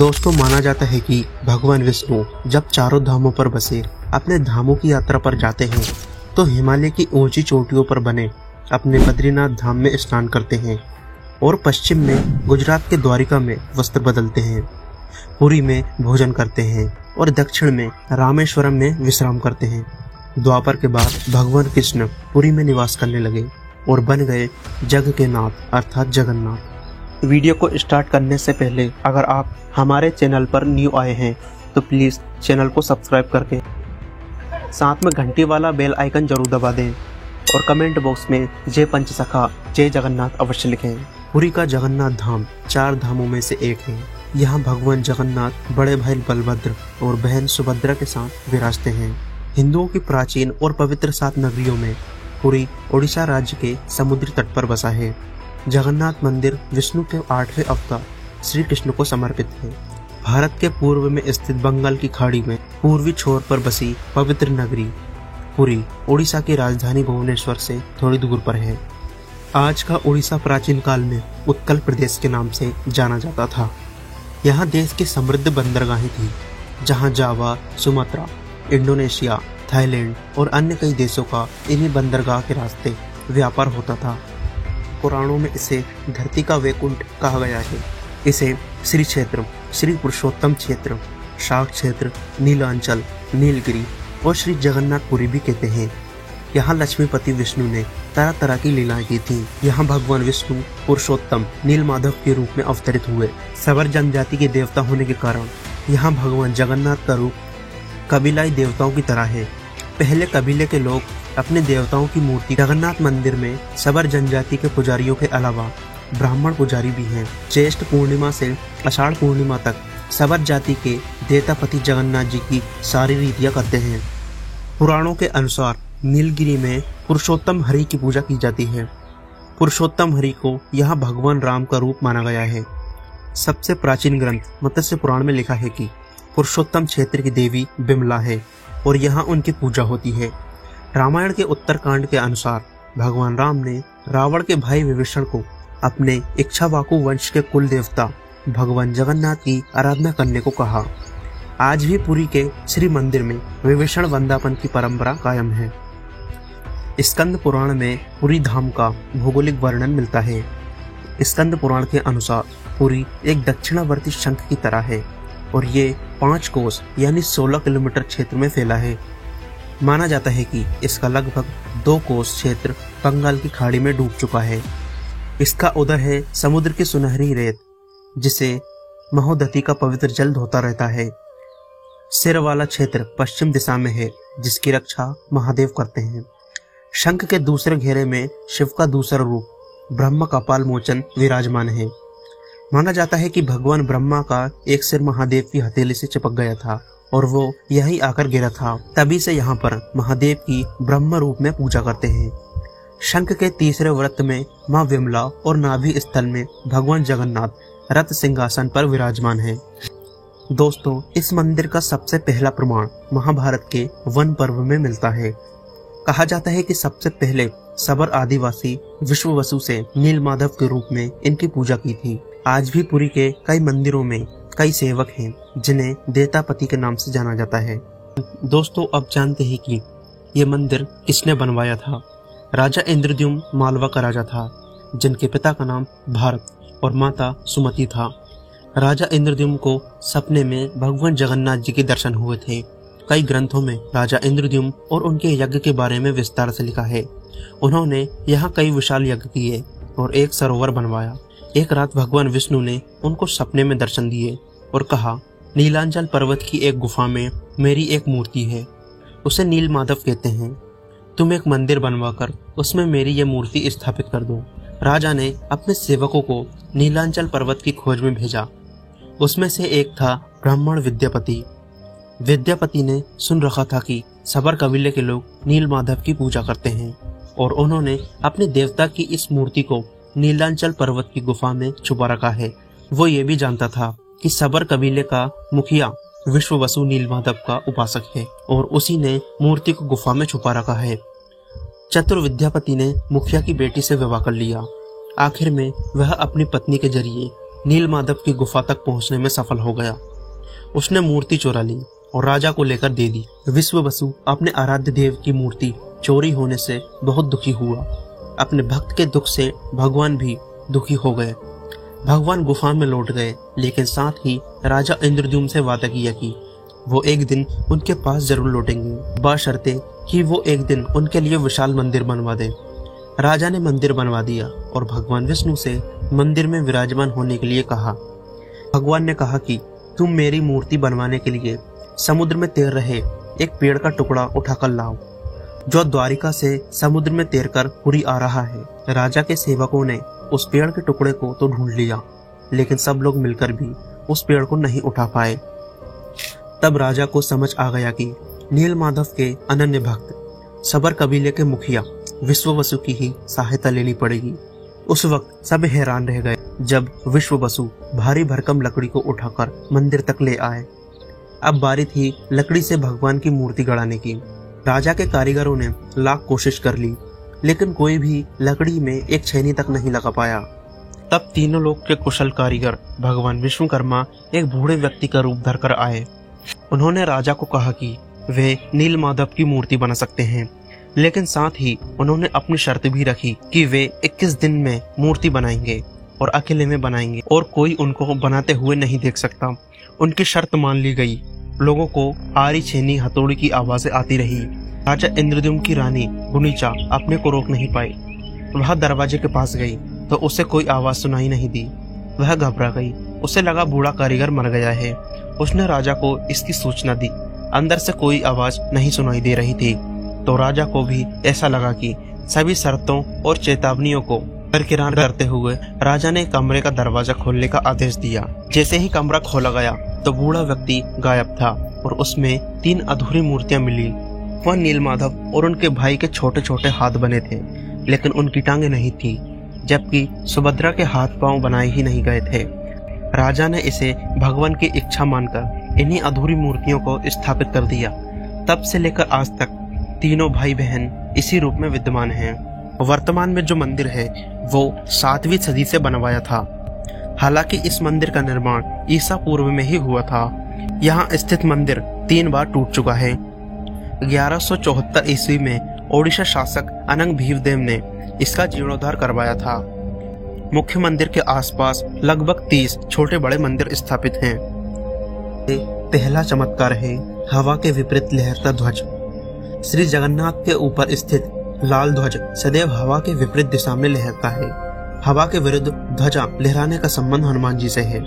दोस्तों, माना जाता है कि भगवान विष्णु जब चारों धामों पर बसे अपने धामों की यात्रा पर जाते हैं तो हिमालय की ऊंची चोटियों पर बने अपने बद्रीनाथ धाम में स्नान करते हैं और पश्चिम में गुजरात के द्वारिका में वस्त्र बदलते हैं, पुरी में भोजन करते हैं और दक्षिण में रामेश्वरम में विश्राम करते हैं। द्वापर के बाद भगवान कृष्ण पुरी में निवास करने लगे और बन गए जग के नाथ अर्थात जगन्नाथ। वीडियो को स्टार्ट करने से पहले अगर आप हमारे चैनल पर न्यू आए हैं तो प्लीज़ चैनल को सब्सक्राइब करके साथ में घंटी वाला बेल आइकन जरूर दबा दें और कमेंट बॉक्स में जय पंचसखा जय जगन्नाथ अवश्य लिखें। पुरी का जगन्नाथ धाम 4 धामों में से एक है। यहाँ भगवान जगन्नाथ बड़े भाई बलभद्र और बहन सुभद्रा के साथ विराजते हैं। हिंदुओं की प्राचीन और पवित्र 7 नगरियों में पुरी ओडिशा राज्य के समुद्री तट पर बसा है। जगन्नाथ मंदिर विष्णु के 8वें अवतार श्री कृष्ण को समर्पित है। भारत के पूर्व में स्थित बंगाल की खाड़ी में पूर्वी छोर पर बसी पवित्र नगरी पुरी ओडिशा की राजधानी भुवनेश्वर से थोड़ी दूर पर है। आज का ओडिशा प्राचीन काल में उत्कल प्रदेश के नाम से जाना जाता था। यहाँ देश की समृद्ध बंदरगाहें थी, जहाँ जावा, सुमात्रा, इंडोनेशिया, थाईलैंड और अन्य कई देशों का इन्हीं बंदरगाह के रास्ते व्यापार होता था। पुराणों में इसे धरती का वैकुंठ कहा गया है। इसे श्री क्षेत्र, श्री पुरुषोत्तम क्षेत्र, शाक क्षेत्र, नीलांचल, नीलगिरी और श्री जगन्नाथपुरी भी कहते हैं। यहाँ लक्ष्मीपति विष्णु ने तरह तरह की लीलाएं की थी। यहाँ भगवान विष्णु पुरुषोत्तम नीलमाधव के रूप में अवतरित हुए। सवर जनजाति के देवता होने के कारण यहाँ भगवान जगन्नाथ का रूप कबीलाई देवताओं की तरह है। पहले कबीले के लोग अपने देवताओं की मूर्ति जगन्नाथ मंदिर में सवर जनजाति के पुजारियों के अलावा ब्राह्मण पुजारी भी हैं। ज्येष्ठ पूर्णिमा से आषाढ़ पूर्णिमा तक सवर जाति के देवतापति जगन्नाथ जी की सारी रीतियां करते हैं। पुराणों के अनुसार नीलगिरी में पुरुषोत्तम हरि की पूजा की जाती है। पुरुषोत्तम हरि को यहाँ भगवान राम का रूप माना गया है। सबसे प्राचीन ग्रंथ मत्स्य पुराण में लिखा है कि पुरुषोत्तम क्षेत्र की देवी बिमला है और यहाँ उनकी पूजा होती है। रामायण के उत्तरकांड के अनुसार भगवान राम ने रावण के भाई विभीषण को अपने इक्ष्वाकु वंश के कुल देवता भगवान जगन्नाथ की आराधना करने को कहा। आज भी पुरी के श्री मंदिर में विभीषण वंदापन की परंपरा कायम है। स्कंद पुराण में पुरी धाम का भौगोलिक वर्णन मिलता है। स्कंद पुराण के अनुसार पुरी एक दक्षिणावर्ती शंख की तरह है और ये 5 कोस यानी 16 किलोमीटर क्षेत्र में फैला है। माना जाता है कि इसका लगभग 2 कोस क्षेत्र बंगाल की खाड़ी में डूब चुका है। इसका उदर है समुद्र की सुनहरी रेत, जिसे महोदधि का पवित्र जल धोता रहता है। सिर वाला क्षेत्र पश्चिम दिशा में है, जिसकी रक्षा महादेव करते हैं। शंख के दूसरे घेरे में शिव का दूसरा रूप ब्रह्म कपाल मोचन विराजमान है। माना जाता है कि भगवान ब्रह्मा का एक सिर महादेव की हथेली से चिपक गया था और वो यहीं आकर गिरा था। तभी से यहाँ पर महादेव की ब्रह्म रूप में पूजा करते हैं। शंख के तीसरे वृत्त में माँ विमला और नाभि स्थल में भगवान जगन्नाथ रथ सिंहासन पर विराजमान है। दोस्तों, इस मंदिर का सबसे पहला प्रमाण महाभारत के वन पर्व में मिलता है। कहा जाता है कि सबसे पहले सबर आदिवासी विश्ववसु से नीलमाधव के रूप में इनकी पूजा की थी। आज भी पुरी के कई मंदिरों में कई सेवक हैं जिन्हें देवतापति के नाम से जाना जाता है। दोस्तों, अब जानते हैं कि ये मंदिर किसने बनवाया था। राजा इंद्रद्युम्न मालवा का राजा था, जिनके पिता का नाम भारत और माता सुमति था। राजा इंद्रद्युम्न को सपने में भगवान जगन्नाथ जी के दर्शन हुए थे। कई ग्रंथों में राजा इंद्रद्युम्न और उनके यज्ञ के बारे में विस्तार से लिखा है। उन्होंने यहाँ कई विशाल यज्ञ किए और एक सरोवर बनवाया। एक रात भगवान विष्णु ने उनको सपने में दर्शन दिए और कहा, नीलांचल पर्वत की एक गुफा में मेरी एक मूर्ति है, उसे नीलमाधव कहते हैं। तुम एक मंदिर बनवाकर उसमें मेरी ये मूर्ति स्थापित कर दो। राजा ने अपने सेवकों को नीलांचल पर्वत की खोज में भेजा। उसमें से एक था ब्राह्मण विद्यापति। विद्यापति ने सुन रखा था कि सबर कबीले के लोग नीलमाधव की पूजा करते हैं और उन्होंने अपने देवता की इस मूर्ति को नीलांचल पर्वत की गुफा में छुपा रखा है। वो ये भी जानता था कि सबर कबीले का मुखिया विश्ववसु नीलमाधव का उपासक है और उसी ने मूर्ति को गुफा में छुपा रखा है। चतुर विद्यापति ने मुखिया की बेटी से विवाह कर लिया। आखिर में वह अपनी पत्नी के जरिए नीलमाधव की गुफा तक पहुंचने में सफल हो गया। उसने मूर्ति चुरा ली और राजा को लेकर दे दी। विश्ववसु अपने आराध्य देव की मूर्ति चोरी होने से बहुत दुखी हुआ। अपने भक्त के दुख से भगवान भी दुखी हो गए। भगवान गुफा में लौट गए, लेकिन साथ ही राजा इंद्रद्युम्न से वादा किया कि वो एक दिन उनके पास जरूर लौटेंगे, बशर्ते कि वो एक दिन उनके लिए विशाल मंदिर बनवा दे। राजा ने मंदिर बनवा दिया और भगवान विष्णु से मंदिर में विराजमान होने के लिए कहा। भगवान ने कहा कि तुम मेरी मूर्ति बनवाने के लिए समुद्र में तैर रहे एक पेड़ का टुकड़ा उठाकर लाओ, जो द्वारिका से समुद्र में तैरकर पुरी आ रहा है। राजा के सेवकों ने उस पेड़ के टुकड़े को तो ढूंढ लिया, लेकिन सब लोग मिलकर भी उस पेड़ को नहीं उठा पाए। तब राजा को समझ आ गया कि नीलमाधव के अनन्य भक्त सबर कबीले के मुखिया विश्ववसु की ही सहायता लेनी पड़ेगी। उस वक्त सब हैरान रह गए जब विश्ववसु भारी भरकम लकड़ी को उठाकर मंदिर तक ले आए। अब बारी थी लकड़ी से भगवान की मूर्ति गढ़ाने की। राजा के कारीगरों ने लाख कोशिश कर ली, लेकिन कोई भी लकड़ी में एक छेनी तक नहीं लगा पाया। तब तीनों लोग के कुशल कारीगर भगवान विश्वकर्मा एक बूढ़े व्यक्ति का रूप धरकर आए। उन्होंने राजा को कहा कि वे नीलमाधव की मूर्ति बना सकते हैं, लेकिन साथ ही उन्होंने अपनी शर्त भी रखी कि वे 21 दिन में मूर्ति बनाएंगे और अकेले में बनाएंगे और कोई उनको बनाते हुए नहीं देख सकता। उनकी शर्त मान ली गई। लोगों को आरी छेनी हथौड़ी की आवाजें आती रही। राजा इंद्रद्युम्न की रानी गुनीचा अपने को रोक नहीं पाई। वह दरवाजे के पास गई तो उसे कोई आवाज सुनाई नहीं दी। वह घबरा गई। उसे लगा बूढ़ा कारीगर मर गया है। उसने राजा को इसकी सूचना दी। अंदर से कोई आवाज नहीं सुनाई दे रही थी, तो राजा को भी ऐसा लगा कि सभी शर्तों और चेतावनियों को दरकिनार करते हुए राजा ने कमरे का दरवाजा खोलने का आदेश दिया। जैसे ही कमरा खोला गया तो बूढ़ा व्यक्ति गायब था और उसमें 3 अधूरी मूर्तियां मिली। वह नीलमाधव और उनके भाई के छोटे छोटे हाथ बने थे, लेकिन उनकी टांगे नहीं थी, जबकि सुभद्रा के हाथ पांव बनाए ही नहीं गए थे। राजा ने इसे भगवान की इच्छा मानकर इन्हीं अधूरी मूर्तियों को स्थापित कर दिया। तब से लेकर आज तक तीनों भाई बहन इसी रूप में विद्यमान हैं। वर्तमान में जो मंदिर है वो 7वीं सदी से बनवाया था। हालांकि इस मंदिर का निर्माण ईसा पूर्व में ही हुआ था। यहाँ स्थित मंदिर 3 बार टूट चुका है। 1174 ईस्वी में ओडिशा शासक अनंग भीमदेव ने इसका जीर्णोद्धार करवाया था। मुख्य मंदिर के आसपास लगभग 30 छोटे बड़े मंदिर स्थापित हैं। पहला चमत्कार है हवा के विपरीत लहरता ध्वज। श्री जगन्नाथ के ऊपर स्थित लाल ध्वज सदैव हवा के विपरीत दिशा में लहरता है। हवा के विरुद्ध ध्वजा लहराने का संबंध हनुमान जी से है।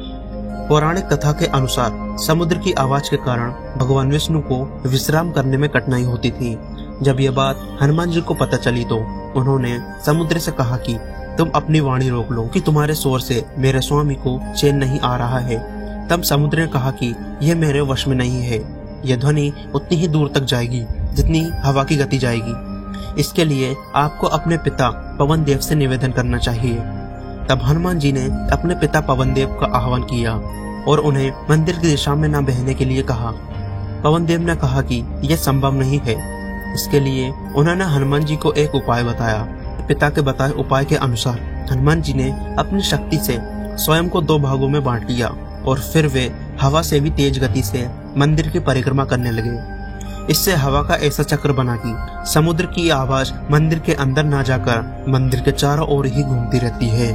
पौराणिक कथा के अनुसार समुद्र की आवाज के कारण भगवान विष्णु को विश्राम करने में कठिनाई होती थी। जब यह बात हनुमान जी को पता चली तो उन्होंने समुद्र से कहा कि तुम अपनी वाणी रोक लो कि तुम्हारे शोर से मेरे स्वामी को चैन नहीं आ रहा है। तब समुद्र ने कहा कि यह मेरे वश में नहीं है। यह ध्वनि उतनी ही दूर तक जाएगी जितनी हवा की गति जाएगी। इसके लिए आपको अपने पिता पवन देव से निवेदन करना चाहिए। तब हनुमान जी ने अपने पिता पवन देव का आह्वान किया और उन्हें मंदिर की दिशा में न बहने के लिए कहा। पवन देव ने कहा कि यह संभव नहीं है। इसके लिए उन्होंने हनुमान जी को एक उपाय बताया। पिता के बताए उपाय के अनुसार हनुमान जी ने अपनी शक्ति से स्वयं को 2 भागों में बांट लिया और फिर वे हवा से भी तेज गति से मंदिर की परिक्रमा करने लगे। इससे हवा का ऐसा चक्र बना कि समुद्र की आवाज मंदिर के अंदर ना जाकर मंदिर के चारों ओर ही घूमती रहती है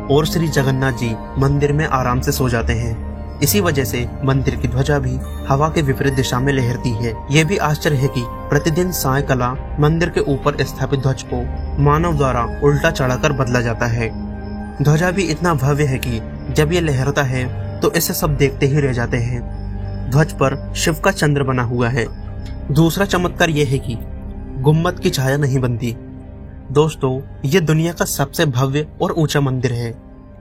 और श्री जगन्नाथ जी मंदिर में आराम से सो जाते हैं। इसी वजह से मंदिर की ध्वजा भी हवा के विपरीत दिशा में लहरती है। यह भी आश्चर्य है कि प्रतिदिन सायंकाला मंदिर के ऊपर स्थापित ध्वज को मानव द्वारा उल्टा चढ़ाकर बदला जाता है। ध्वजा भी इतना भव्य है कि जब यह लहरता है तो इसे सब देखते ही रह जाते हैं। ध्वज पर शिव का चंद्र बना हुआ है। दूसरा चमत्कार यह है कि गुम्बद की छाया नहीं बनती। दोस्तों, यह दुनिया का सबसे भव्य और ऊंचा मंदिर है।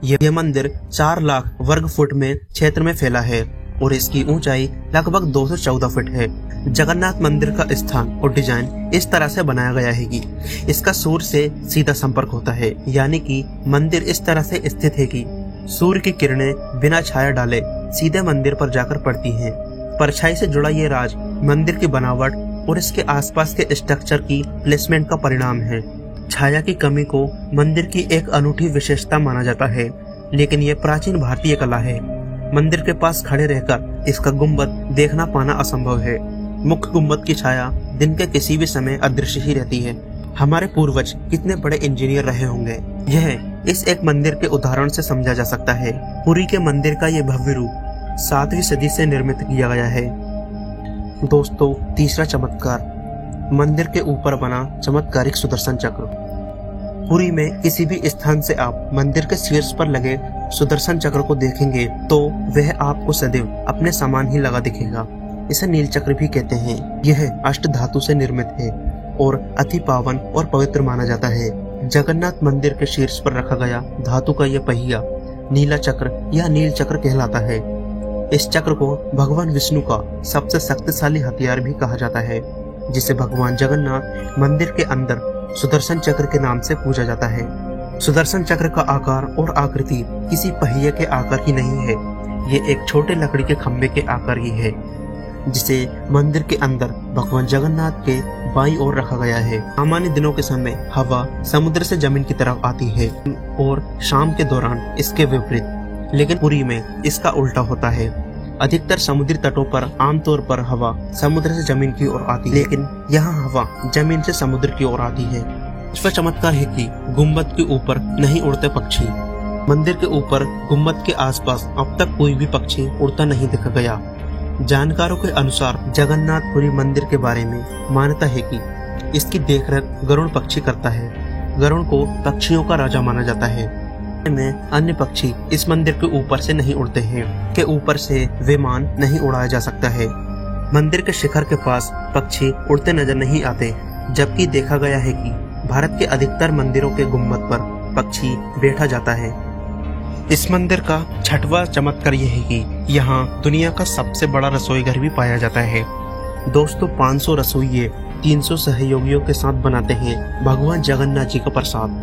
यह मंदिर 4 लाख वर्ग फुट में क्षेत्र में फैला है और इसकी ऊंचाई लगभग 214 फुट है। जगन्नाथ मंदिर का स्थान और डिजाइन इस तरह से बनाया गया है कि इसका सूर्य से सीधा संपर्क होता है, यानी कि मंदिर इस तरह से स्थित है कि सूर्य की किरणें बिना छाया डाले सीधे मंदिर पर जाकर पड़ती हैं। परछाई से जुड़ा ये राज मंदिर की बनावट और इसके आसपास के स्ट्रक्चर की प्लेसमेंट का परिणाम है। छाया की कमी को मंदिर की एक अनूठी विशेषता माना जाता है। लेकिन यह प्राचीन भारतीय कला है। मंदिर के पास खड़े रहकर इसका गुंबद देखना पाना असंभव है। मुख्य गुंबद की छाया दिन के किसी भी समय अदृश्य ही रहती है। हमारे पूर्वज कितने बड़े इंजीनियर रहे होंगे, यह इस एक मंदिर के उदाहरण से समझा जा सकता है। पुरी के मंदिर का यह भव्य रूप 7वीं सदी से निर्मित किया गया है। दोस्तों, तीसरा चमत्कार, मंदिर के ऊपर बना चमत्कारिक सुदर्शन चक्र। पुरी में किसी भी स्थान से आप मंदिर के शीर्ष पर लगे सुदर्शन चक्र को देखेंगे तो वह आपको सदैव अपने समान ही लगा दिखेगा। इसे नील चक्र भी कहते हैं। यह अष्ट धातु से निर्मित है और अति पावन और पवित्र माना जाता है। जगन्नाथ मंदिर के शीर्ष पर रखा गया धातु का यह पहिया नीला चक्र या नील चक्र कहलाता है। इस चक्र को भगवान विष्णु का सबसे शक्तिशाली हथियार भी कहा जाता है, जिसे भगवान जगन्नाथ मंदिर के अंदर सुदर्शन चक्र के नाम से पूजा जाता है। सुदर्शन चक्र का आकार और आकृति किसी पहिए के आकार की नहीं है। ये एक छोटे लकड़ी के खंभे के आकार की है, जिसे मंदिर के अंदर भगवान जगन्नाथ के बाईं ओर रखा गया है। सामान्य दिनों के समय हवा समुद्र से जमीन की तरफ आती है और शाम के दौरान इसके विपरीत, लेकिन पुरी में इसका उल्टा होता है। अधिकतर समुद्री तटों पर आमतौर पर हवा समुद्र से जमीन की ओर आती है, लेकिन यहाँ हवा जमीन से समुद्र की ओर आती है। इसका चमत्कार है कि गुंबद के ऊपर नहीं उड़ते पक्षी। मंदिर के ऊपर गुंबद के आसपास अब तक कोई भी पक्षी उड़ता नहीं देखा गया। जानकारों के अनुसार जगन्नाथपुरी मंदिर के बारे में मान्यता है कि इसकी देखरेख गरुड़ पक्षी करता है। गरुड़ को पक्षियों का राजा माना जाता है। में अन्य पक्षी इस मंदिर के ऊपर से नहीं उड़ते हैं। के ऊपर से विमान नहीं उड़ाया जा सकता है। मंदिर के शिखर के पास पक्षी उड़ते नजर नहीं आते, जबकि देखा गया है कि भारत के अधिकतर मंदिरों के गुंबद पर पक्षी बैठा जाता है। इस मंदिर का छठवां चमत्कार यह है कि यहाँ दुनिया का सबसे बड़ा रसोई घर भी पाया जाता है। दोस्तों, 500 रसोइये 300 सहयोगियों के साथ बनाते हैं भगवान जगन्नाथ जी का प्रसाद।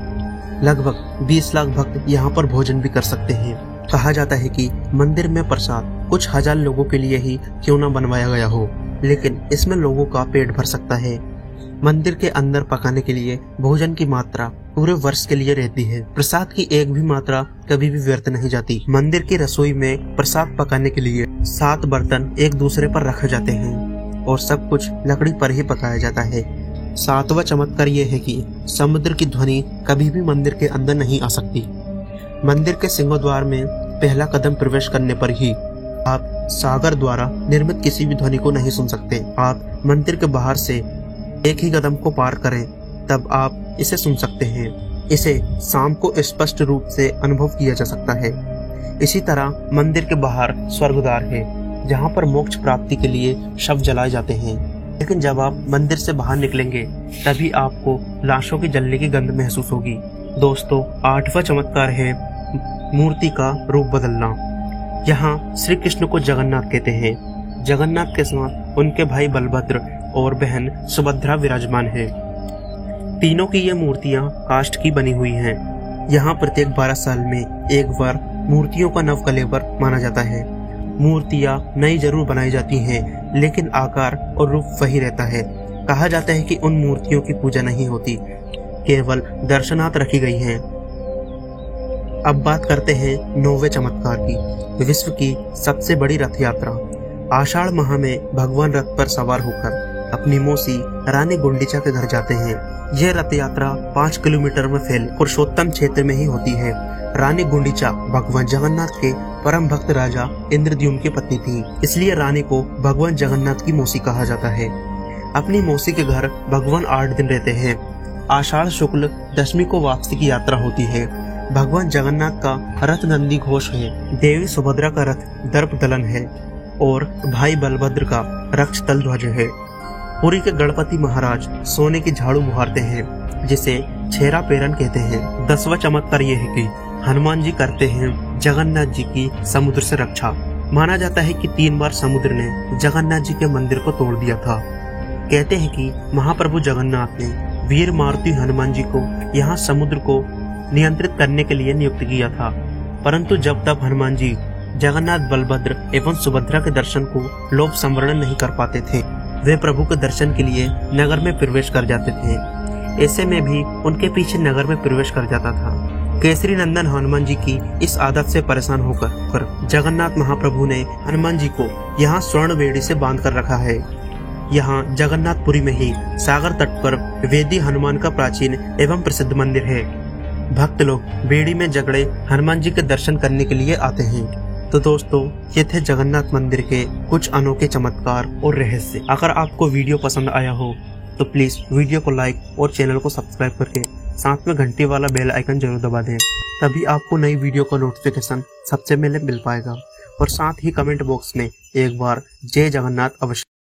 लगभग 20 लाख भक्त यहाँ पर भोजन भी कर सकते हैं। कहा जाता है कि मंदिर में प्रसाद कुछ हजार लोगों के लिए ही क्यों न बनवाया गया हो, लेकिन इसमें लोगों का पेट भर सकता है। मंदिर के अंदर पकाने के लिए भोजन की मात्रा पूरे वर्ष के लिए रहती है। प्रसाद की एक भी मात्रा कभी भी व्यर्थ नहीं जाती। मंदिर की रसोई में प्रसाद पकाने के लिए 7 बर्तन एक दूसरे पर रखे जाते हैं और सब कुछ लकड़ी पर ही पकाया जाता है। 7वां चमत्कार यह है कि समुद्र की ध्वनि कभी भी मंदिर के अंदर नहीं आ सकती। मंदिर के सिंहद्वार में पहला कदम प्रवेश करने पर ही आप सागर द्वारा निर्मित किसी भी ध्वनि को नहीं सुन सकते। आप मंदिर के बाहर से एक ही कदम को पार करें तब आप इसे सुन सकते हैं। इसे शाम को स्पष्ट रूप से अनुभव किया जा सकता है। इसी तरह मंदिर के बाहर स्वर्गद्वार है, जहाँ पर मोक्ष प्राप्ति के लिए शव जलाए जाते हैं। लेकिन जब आप मंदिर से बाहर निकलेंगे तभी आपको लाशों की जलने की गंध महसूस होगी। दोस्तों, 8वां चमत्कार है मूर्ति का रूप बदलना। यहाँ श्री कृष्ण को जगन्नाथ कहते हैं। जगन्नाथ के साथ उनके भाई बलभद्र और बहन सुभद्रा विराजमान है। तीनों की ये मूर्तियाँ काष्ठ की बनी हुई हैं। यहाँ प्रत्येक 12 साल में एक बार मूर्तियों का नव कलेवर माना जाता है। मूर्तियाँ नई जरूर बनाई जाती हैं, लेकिन आकार और रूप वही रहता है। कहा जाता है कि उन मूर्तियों की पूजा नहीं होती, केवल दर्शनार्थ रखी गई हैं। अब बात करते हैं 9वें चमत्कार की, विश्व की सबसे बड़ी रथ यात्रा। आषाढ़ माह में भगवान रथ पर सवार होकर अपनी मौसी रानी गुंडीचा के घर जाते हैं। यह रथ यात्रा 5 किलोमीटर में फैले पुरुषोत्तम क्षेत्र में ही होती है। रानी गुंडीचा भगवान जगन्नाथ के परम भक्त राजा इंद्रद्युम्न की पत्नी थी, इसलिए रानी को भगवान जगन्नाथ की मौसी कहा जाता है। अपनी मौसी के घर भगवान 8 दिन रहते हैं। आषाढ़ शुक्ल दशमी को वापसी की यात्रा होती है। भगवान जगन्नाथ का रथ नंदी घोष है, देवी सुभद्रा का रथ दर्प दलन है और भाई बलभद्र का रक्षतल ध्वज है। पुरी के गणपति महाराज सोने की झाड़ू बुहारते हैं, जिसे छेरा पेरन कहते हैं। 10वां चमत्कार ये है कि हनुमान जी करते हैं जगन्नाथ जी की समुद्र से रक्षा। माना जाता है कि 3 बार समुद्र ने जगन्नाथ जी के मंदिर को तोड़ दिया था। कहते हैं कि महाप्रभु जगन्नाथ ने वीर मारुति हनुमान जी को यहाँ समुद्र को नियंत्रित करने के लिए नियुक्त किया था, परंतु जब तक हनुमान जी जगन्नाथ, बलभद्र एवं सुभद्रा के दर्शन को लोभ संवरण नहीं कर पाते थे, वे प्रभु के दर्शन के लिए नगर में प्रवेश कर जाते थे। ऐसे में भी उनके पीछे नगर में प्रवेश कर जाता था। केसरी नंदन हनुमान जी की इस आदत से परेशान होकर जगन्नाथ महाप्रभु ने हनुमान जी को यहाँ स्वर्ण बेड़ी से बांध कर रखा है। यहाँ जगन्नाथपुरी में ही सागर तट पर वेदी हनुमान का प्राचीन एवं प्रसिद्ध मंदिर है। भक्त लोग बेड़ी में जगड़े हनुमान जी के दर्शन करने के लिए आते हैं। तो दोस्तों, ये थे जगन्नाथ मंदिर के कुछ अनोखे चमत्कार और रहस्य। अगर आपको वीडियो पसंद आया हो तो प्लीज वीडियो को लाइक और चैनल को सब्सक्राइब करके साथ में घंटी वाला बेल आइकन जरूर दबा दें, तभी आपको नई वीडियो का नोटिफिकेशन सबसे पहले मिल पाएगा। और साथ ही कमेंट बॉक्स में एक बार जय जगन्नाथ अवश्य